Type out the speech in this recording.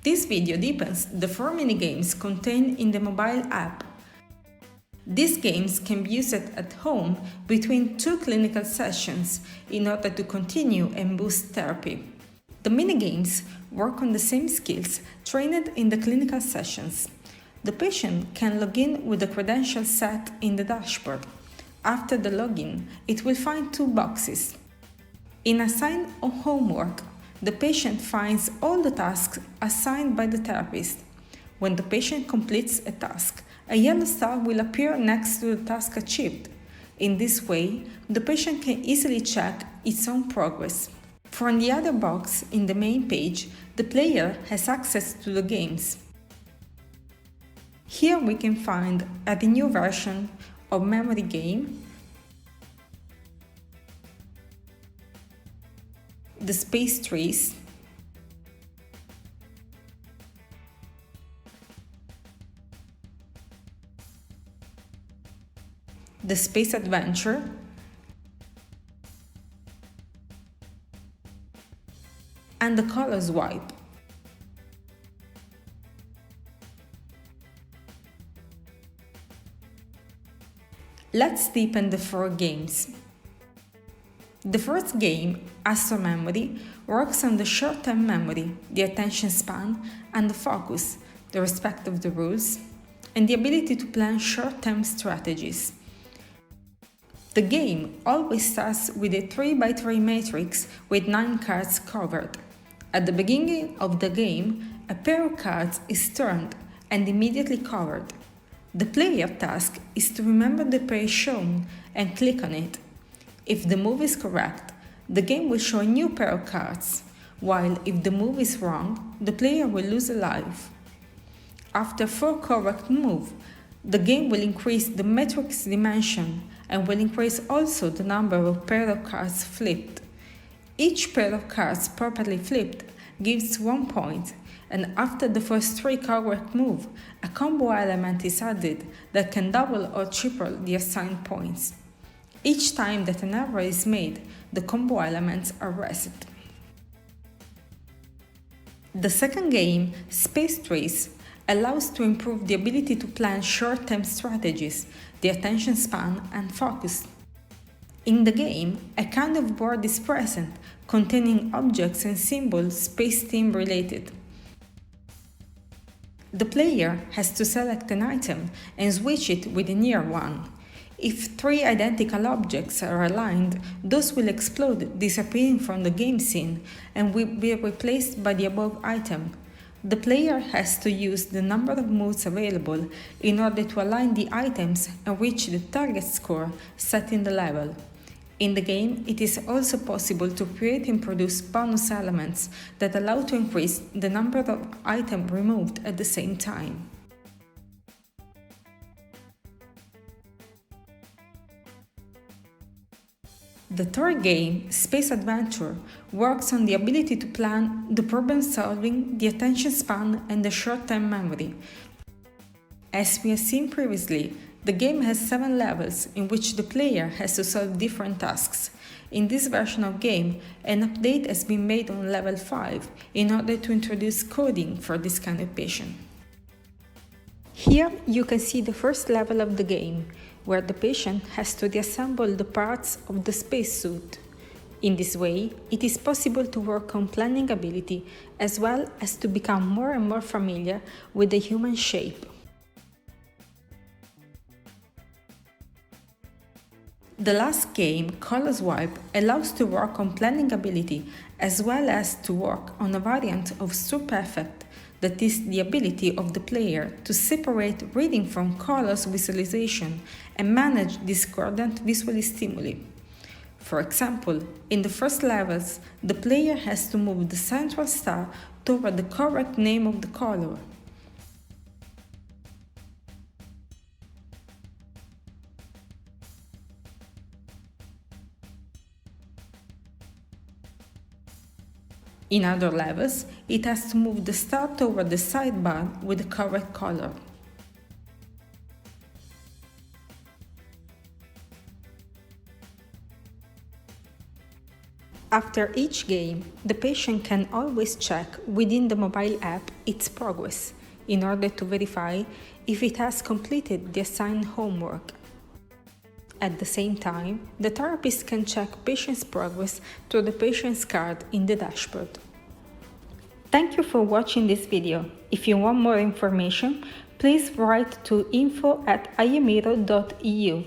This video deepens the 4 mini-games contained in the mobile app. These games can be used at home between 2 clinical sessions in order to continue and boost therapy. The mini-games work on the same skills trained in the clinical sessions. The patient can log in with the credentials set in the dashboard. After the login, it will find 2 boxes. In Assign Homework, the patient finds all the tasks assigned by the therapist. When the patient completes a task, a yellow star will appear next to the task achieved. In this way, the patient can easily check its own progress. From the other box in the main page, the player has access to the games. Here we can find a new version of memory game, the space trees, the space adventure, and the color swipe. Let's deepen the 4 games. The first game, Astro Memory, works on the short-term memory, the attention span, and the focus, the respect of the rules, and the ability to plan short-term strategies. The game always starts with a 3x3 matrix with 9 cards covered. At the beginning of the game, a pair of cards is turned and immediately covered. The player task is to remember the pair shown and click on it. If the move is correct, the game will show a new pair of cards, while if the move is wrong, the player will lose a life. After 4 correct moves, the game will increase the matrix dimension and will increase also the number of pair of cards flipped. Each pair of cards properly flipped gives 1 point, and after the first 3 correct moves, a combo element is added that can double or triple the assigned points. Each time that an error is made, the combo elements are reset. The second game, Space Trees, allows to improve the ability to plan short-term strategies, the attention span, and focus. In the game, a kind of board is present, containing objects and symbols space-theme related. The player has to select an item and switch it with a near one. If 3 identical objects are aligned, those will explode, disappearing from the game scene, and will be replaced by the above item. The player has to use the number of moves available in order to align the items and reach the target score set in the level. In the game, it is also possible to create and produce bonus elements that allow to increase the number of items removed at the same time. The third game, Space Adventure, works on the ability to plan the problem solving, the attention span, and the short-term memory. As we have seen previously, the game has 7 levels in which the player has to solve different tasks. In this version of game, an update has been made on level 5 in order to introduce coding for this kind of patient. Here you can see the first level of the game, where the patient has to reassemble the parts of the spacesuit. In this way, it is possible to work on planning ability as well as to become more and more familiar with the human shape. The last game, Color Swipe, allows to work on planning ability as well as to work on a variant of SURPerfect, that is the ability of the player to separate reading from colors visualization and manage discordant visual stimuli. For example, in the first levels, the player has to move the central star toward the correct name of the color. In other levels, it has to move the star toward the sidebar with the correct color. After each game, the patient can always check within the mobile app its progress in order to verify if it has completed the assigned homework. At the same time, the therapist can check patient's progress through the patient's card in the dashboard. Thank you for watching this video. If you want more information, please write to info@iamhero.eu.